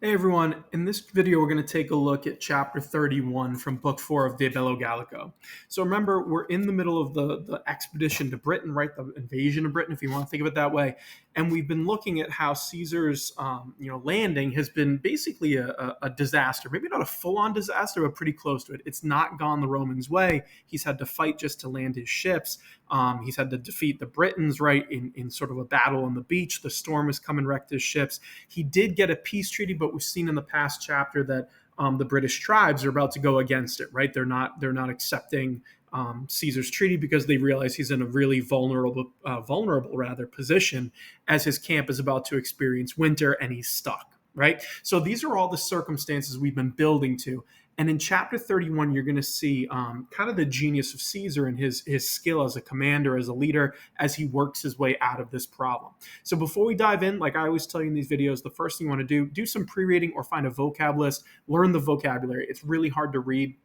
Hey everyone, in this video we're going to take a look at chapter 31 from book 4 of De Bello Gallico. So remember, we're in the middle of the expedition to Britain, right? The invasion of Britain, if you want to think of it that way. And we've been looking at how Caesar's landing has been basically a disaster. Maybe not a full-on disaster, but pretty close to it. It's not gone the Romans' way. He's had to fight just to land his ships. He's had to defeat the Britons, right, in sort of a battle on the beach. The storm has come and wrecked his ships. He did get a peace treaty, but we've seen in the past chapter that the British tribes are about to go against it, right? They're not accepting Caesar's treaty because they realize he's in a really vulnerable position as his camp is about to experience winter and he's stuck, right? So these are all the circumstances we've been building to. And in chapter 31, you're going to see kind of the genius of Caesar and his skill as a commander, as a leader, as he works his way out of this problem. So before we dive in, like I always tell you in these videos, the first thing you want to do some pre-reading or find a vocab list, learn the vocabulary. It's really hard to read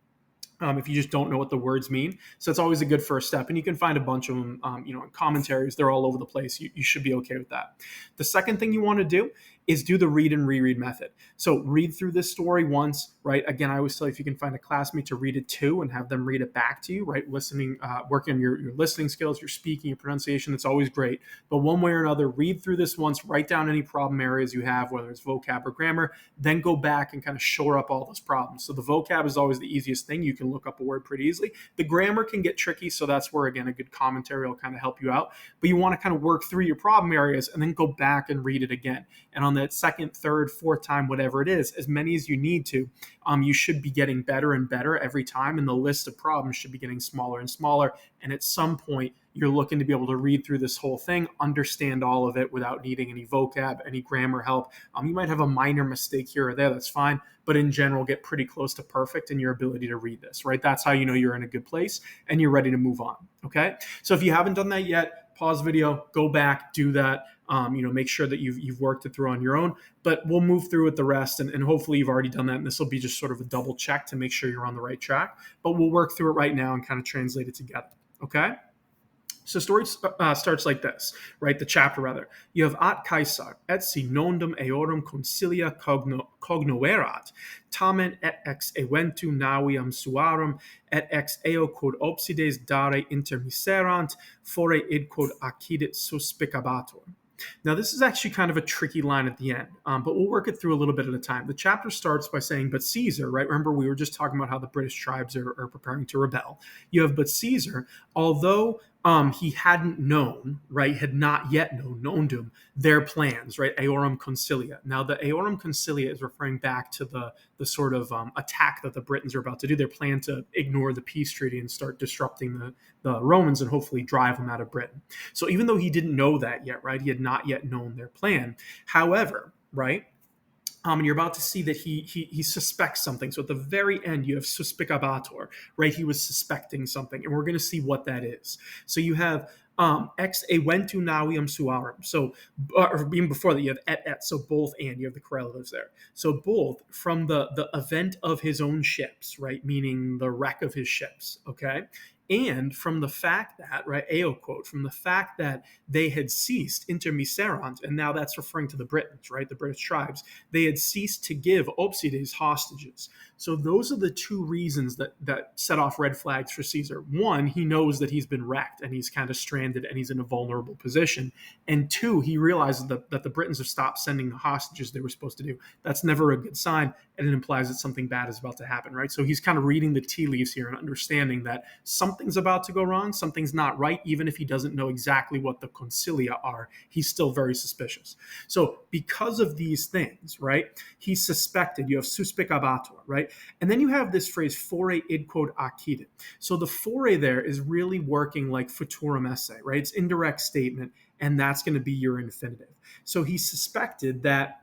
if you just don't know what the words mean. So it's always a good first step. And you can find a bunch of them, in commentaries. They're all over the place. You should be okay with that. The second thing you want to do is do the read and reread method. So read through this story once, right? Again, I always tell you if you can find a classmate to read it to and have them read it back to you, right? Listening, working on your listening skills, your speaking, your pronunciation, it's always great. But one way or another, read through this once, write down any problem areas you have, whether it's vocab or grammar, then go back and kind of shore up all those problems. So the vocab is always the easiest thing. You can look up a word pretty easily. The grammar can get tricky, so that's where, again, a good commentary will kind of help you out. But you want to kind of work through your problem areas and then go back and read it again. And on that second, third, fourth time, whatever it is, as many as you need to, you should be getting better and better every time. And the list of problems should be getting smaller and smaller. And at some point, you're looking to be able to read through this whole thing, understand all of it without needing any vocab, any grammar help. You might have a minor mistake here or there, that's fine, but in general, get pretty close to perfect in your ability to read this, right? That's how you know you're in a good place and you're ready to move on, okay? So if you haven't done that yet, pause the video, go back, do that. Make sure that you've worked it through on your own, but we'll move through with the rest, and hopefully you've already done that, and this will be just sort of a double check to make sure you're on the right track, but we'll work through it right now and kind of translate it together, okay? So story starts like this, right? The chapter, rather. You have at Caesar, et si nondum eorum consilia cognoverat, tamen et ex eventu naviam suarum, et ex eo quod obsides dare intermiserant, fore id quod accidit suspicabatur. Now, this is actually kind of a tricky line at the end, but we'll work it through a little bit at a time. The chapter starts by saying, but Caesar, right? Remember, we were just talking about how the British tribes are preparing to rebel. You have, but Caesar, although he hadn't known, right, had not yet known to him, their plans, right, eorum concilia. Now, the eorum concilia is referring back to the sort of attack that the Britons are about to do. Their plan to ignore the peace treaty and start disrupting the Romans and hopefully drive them out of Britain. So even though he didn't know that yet, right, he had not yet known their plan. However, right, and you're about to see that he suspects something. So at the very end, you have suspicabatur, right? He was suspecting something, and we're going to see what that is. So you have ex eventu naviam suarum. So, or even before that, you have et, so both and, you have the correlatives there. So both from the event of his own ships, right? Meaning the wreck of his ships, okay? And from the fact that, right, eo quote, from the fact that they had ceased intermiserant, and now that's referring to the Britons, right, the British tribes, they had ceased to give obsides hostages. So those are the two reasons that set off red flags for Caesar. One, he knows that he's been wrecked and he's kind of stranded and he's in a vulnerable position. And two, he realizes that the Britons have stopped sending the hostages they were supposed to do. That's never a good sign, and it implies that something bad is about to happen, right? So he's kind of reading the tea leaves here and understanding that something's about to go wrong, something's not right, even if he doesn't know exactly what the concilia are. He's still very suspicious. So because of these things, right, he suspected, you have suspicabatur, right? And then you have this phrase, fore id quod accidit. So the fore there is really working like futurum esse, right? It's indirect statement, and that's going to be your infinitive. So he suspected that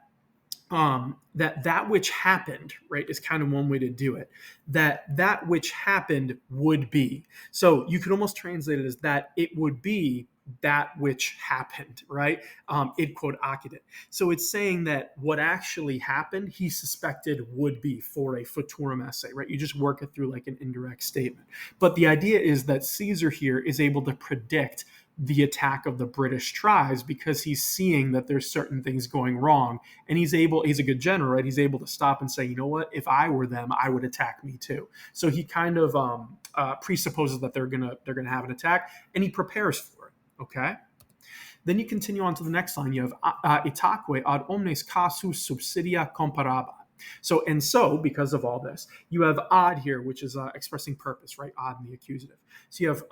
that which happened, right, is kind of one way to do it. That which happened would be. So you could almost translate it as that it would be that which happened, right? Id quod accidit. So it's saying that what actually happened, he suspected would be for a futurum esse, right? You just work it through like an indirect statement. But the idea is that Caesar here is able to predict the attack of the British tribes because he's seeing that there's certain things going wrong, and he's a good general, right? He's able to stop and say, you know what, if I were them, I would attack me too. So he kind of presupposes that they're gonna have an attack, and he prepares for it. Okay. Then you continue on to the next line. You have itaque ad omnes casus subsidia comparabat. So, because of all this, you have ad here, which is expressing purpose, right? Ad in the accusative. So you have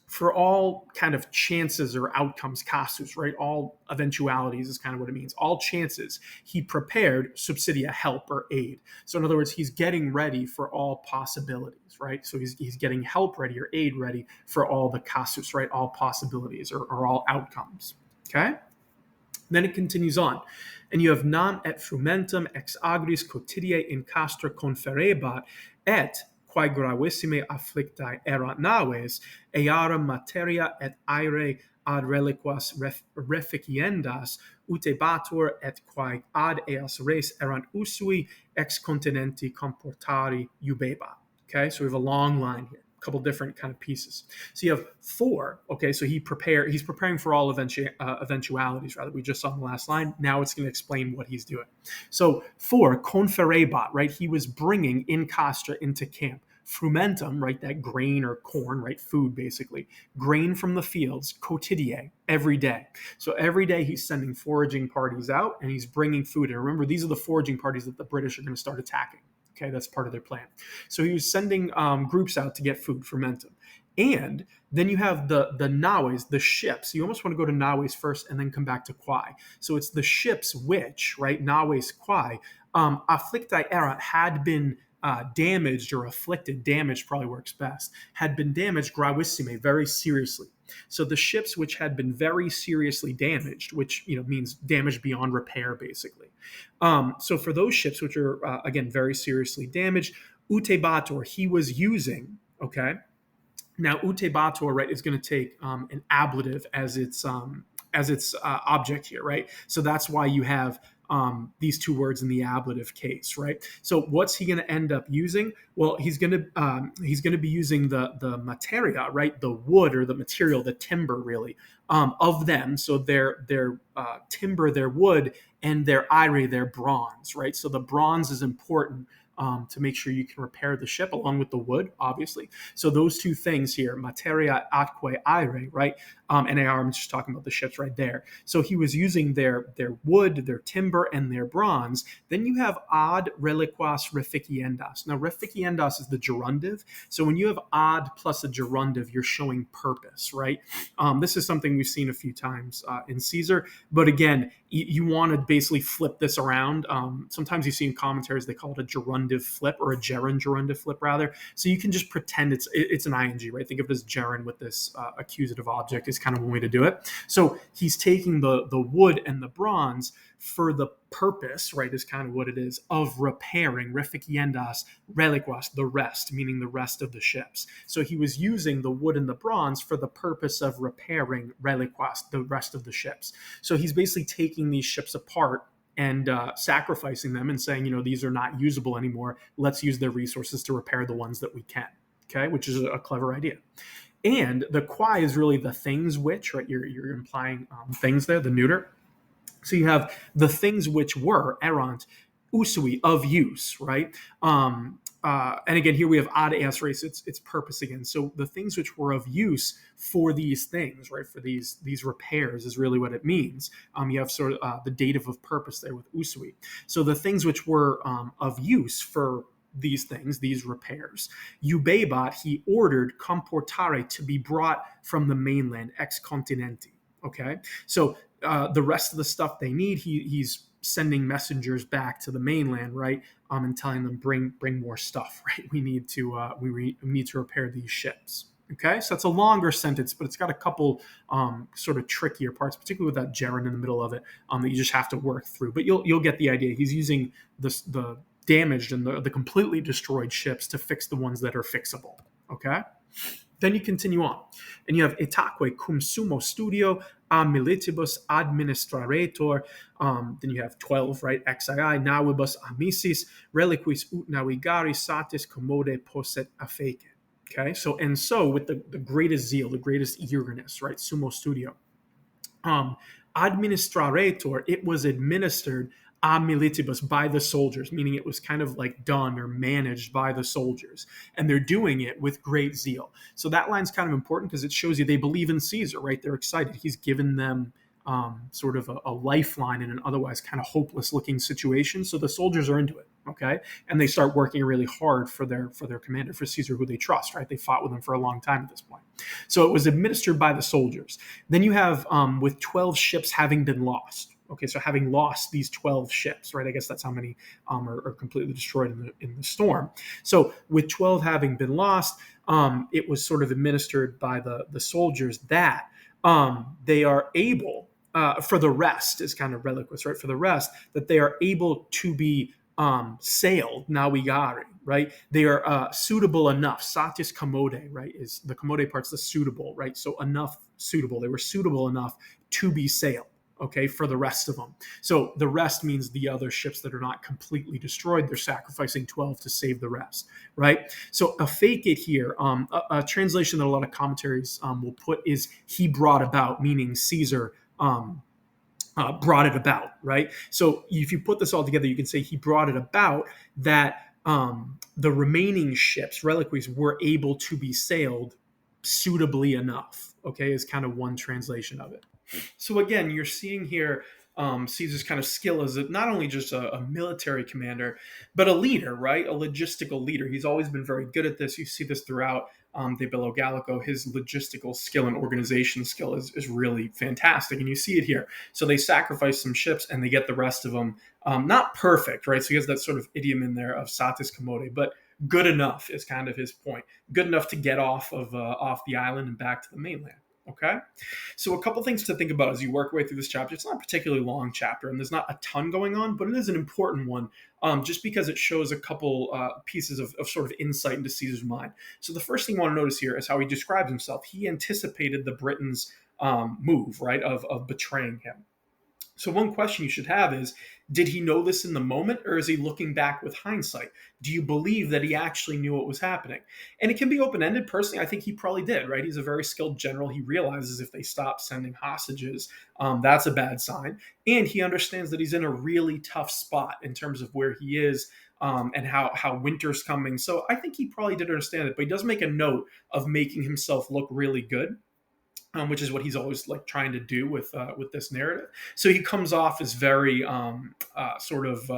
for all kind of chances or outcomes, casus, right? All eventualities is kind of what it means. All chances, he prepared subsidia, help or aid. So in other words, he's getting ready for all possibilities, right? So he's getting help ready or aid ready for all the casus, right? All possibilities or all outcomes, okay? Then it continues on. And you have nam et frumentum ex agris quotidie in castra conferebat et quae gravissime afflictae erat naves, eara materia et aere ad reliquas reficiendas, utebatur et quae ad eas res erant usui ex continenti comportari ubebat. Okay, so we have a long line here. Couple different kind of pieces. So you have 4. Okay, so he's preparing for all eventualities. Rather, we just saw in the last line. Now it's going to explain what he's doing. So 4, conferebat, right? He was bringing in castra into camp. Frumentum, right? That grain or corn, right? Food, basically. Grain from the fields, quotidie, every day. So every day he's sending foraging parties out and he's bringing food. And remember, these are the foraging parties that the British are going to start attacking. Okay, that's part of their plan. So he was sending groups out to get food, fermentum. And then you have the naves, the ships. You almost want to go to naves first and then come back to quae. So it's the ships which, right, naves quae, afflictae erat, had been damaged or afflicted, damaged probably works best, had been damaged gravissime, very seriously. So the ships which had been very seriously damaged, which means damaged beyond repair, basically. So for those ships which are again very seriously damaged, utebator, he was using. Okay, now utebator, right, is going to take an ablative as its object here, right? So that's why you have these two words in the ablative case, right? So what's he going to end up using? Well, he's going to be using the materia, right? The wood or the material, the timber, really, of them. So their timber, their wood, and their aire, their bronze, right? So the bronze is important to make sure you can repair the ship, along with the wood, obviously. So those two things here, materia atque aire, right? And I'm just talking about the ships right there. So he was using their wood, their timber, and their bronze. Then you have ad reliquas reficiendas. Now, reficiendas is the gerundive. So when you have ad plus a gerundive, you're showing purpose, right? This is something we've seen a few times in Caesar. But again, you want to basically flip this around. Sometimes you see in commentaries, they call it a gerundive flip or a gerund gerundive flip, rather. So you can just pretend it's an ing, right? Think of it as gerund with this accusative object is kind of one way to do it. So he's taking the wood and the bronze for the purpose, right, is kind of what it is, of repairing, reficiendas, reliquas, the rest, meaning the rest of the ships. So he was using the wood and the bronze for the purpose of repairing reliquas, the rest of the ships. So he's basically taking these ships apart and sacrificing them and saying, these are not usable anymore. Let's use their resources to repair the ones that we can, okay, which is a clever idea. And the quae is really the things which, right, you're implying things there, the neuter. So you have the things which were erant usui, of use, right? And again, here we have ad eas res, its purpose again. So the things which were of use for these things, right, for these repairs is really what it means. You have sort of the dative of purpose there with usui. So the things which were of use for these things, these repairs, ubebat, he ordered comportare, to be brought from the mainland, ex continenti. Okay, so the rest of the stuff they need, he's sending messengers back to the mainland, right, and telling them bring more stuff, right? We need to we need to repair these ships. Okay, so that's a longer sentence, but it's got a couple sort of trickier parts, particularly with that gerund in the middle of it, that you just have to work through. But you'll get the idea. He's using the damaged and the completely destroyed ships to fix the ones that are fixable. Okay. Then you continue on, and you have itaque cum sumo studio a militibus administraretur. Then you have 12, right? Xii navibus amicis reliquis ut navigari satis commode posset afece. Okay, so with the greatest zeal, the greatest eagerness, right? Sumo studio. um, Administrator, it was administered a militibus by the soldiers, meaning it was kind of like done or managed by the soldiers. And they're doing it with great zeal. So that line's kind of important because it shows you they believe in Caesar, right? They're excited. He's given them sort of a lifeline in an otherwise kind of hopeless looking situation. So the soldiers are into it, okay? And they start working really hard for their commander, for Caesar, who they trust, right? They fought with him for a long time at this point. So it was administered by the soldiers. Then you have with 12 ships having been lost. Okay, so having lost these 12 ships, right? I guess that's how many are completely destroyed in the storm. So with 12 having been lost, it was sort of administered by the soldiers that they are able, for the rest, is kind of reliquous, right? For the rest, that they are able to be sailed, navigare, right? They are suitable enough. Satis commode, right? Is the commode part's the suitable, right? So enough suitable. They were suitable enough to be sailed, okay, for the rest of them. So the rest means the other ships that are not completely destroyed. They're sacrificing 12 to save the rest, right? So a fake it here, a translation that a lot of commentaries will put is he brought about, meaning Caesar brought it about, right? So if you put this all together, you can say he brought it about that the remaining ships, reliquaries, were able to be sailed suitably enough, okay, is kind of one translation of it. So again, you're seeing here Caesar's kind of skill as not only just a military commander, but a leader, right? A logistical leader. He's always been very good at this. You see this throughout the Bello Gallico. His logistical skill and organization skill is really fantastic, and you see it here. So they sacrifice some ships, and they get the rest of them. Not perfect, right? So he has that sort of idiom in there of satis commode, but good enough is kind of his point. Good enough to get off the island and back to the mainland. Okay, so a couple things to think about as you work your way through this chapter. It's not a particularly long chapter, and there's not a ton going on, but it is an important one, just because it shows a couple pieces of sort of insight into Caesar's mind. So the first thing you want to notice here is how he describes himself. He anticipated the Britons' move, right, of betraying him. So one question you should have is, did he know this in the moment, or is he looking back with hindsight? Do you believe that he actually knew what was happening? And it can be open-ended. Personally, I think he probably did, right? He's a very skilled general. He realizes if they stop sending hostages, that's a bad sign. And he understands that he's in a really tough spot in terms of where he is, and how winter's coming. So I think he probably did understand it, but he does make a note of making himself look really good. Which is what he's always like trying to do with this narrative. So he comes off as very sort of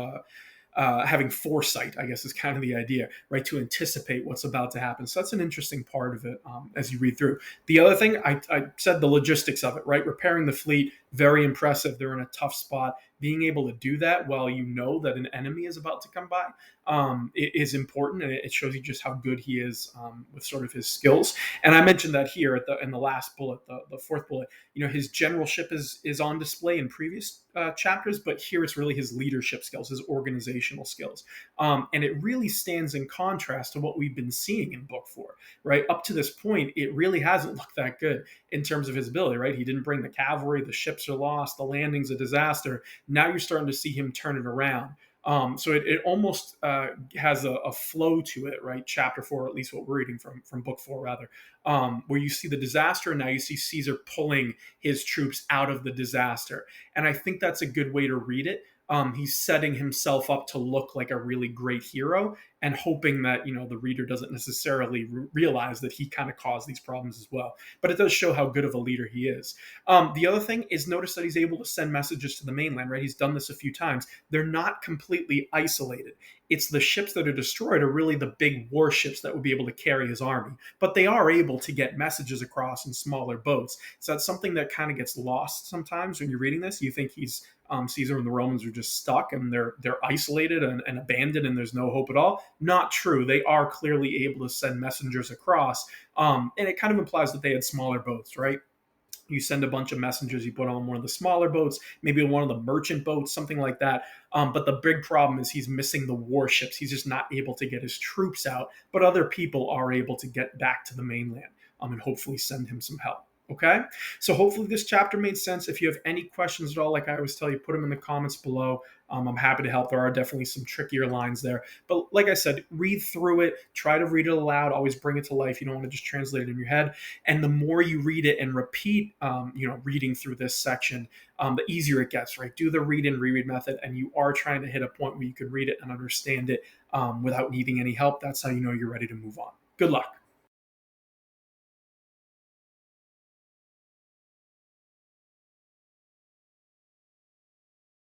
having foresight, I guess is kind of the idea, right? To anticipate what's about to happen. So that's an interesting part of it as you read through. The other thing, I said the logistics of it, right? Repairing the fleet, very impressive. They're in a tough spot. Being able to do that while you know that an enemy is about to come by it is important, and it shows you just how good he is with sort of his skills. And I mentioned that here in the last bullet, the fourth bullet. You know, his generalship is on display in previous chapters, but here it's really his leadership skills, his organizational skills, and it really stands in contrast to what we've been seeing in Book 4. Right up to this point, it really hasn't looked that good in terms of his ability. Right, he didn't bring the cavalry, the ships are lost, the landing's a disaster. Now you're starting to see him turn it around. So it almost has a flow to it, right? Chapter 4, at least what we're reading from Book 4, rather, where you see the disaster, and now you see Caesar pulling his troops out of the disaster. And I think that's a good way to read it. He's setting himself up to look like a really great hero, and hoping that the reader doesn't necessarily realize that he kind of caused these problems as well. But it does show how good of a leader he is. The other thing is, notice that he's able to send messages to the mainland, right? He's done this a few times. They're not completely isolated. It's the ships that are destroyed are really the big warships that would be able to carry his army. But they are able to get messages across in smaller boats. So that's something that kind of gets lost sometimes when you're reading this. You think he's Caesar and the Romans are just stuck and they're isolated and abandoned and there's no hope at all. Not true. They are clearly able to send messengers across. And it kind of implies that they had smaller boats, right? You send a bunch of messengers, you put on one of the smaller boats, maybe one of the merchant boats, something like that. But the big problem is he's missing the warships. He's just not able to get his troops out, but other people are able to get back to the mainland and hopefully send him some help. Okay, so hopefully this chapter made sense. If you have any questions at all, like I always tell you, put them in the comments below. I'm happy to help. There are definitely some trickier lines there, but like I said, read through it, try to read it aloud, always bring it to life. You don't want to just translate it in your head. And the more you read it and repeat, reading through this section, the easier it gets. Right? Do the read and reread method, and you are trying to hit a point where you can read it and understand it without needing any help. That's how you know you're ready to move on. Good luck.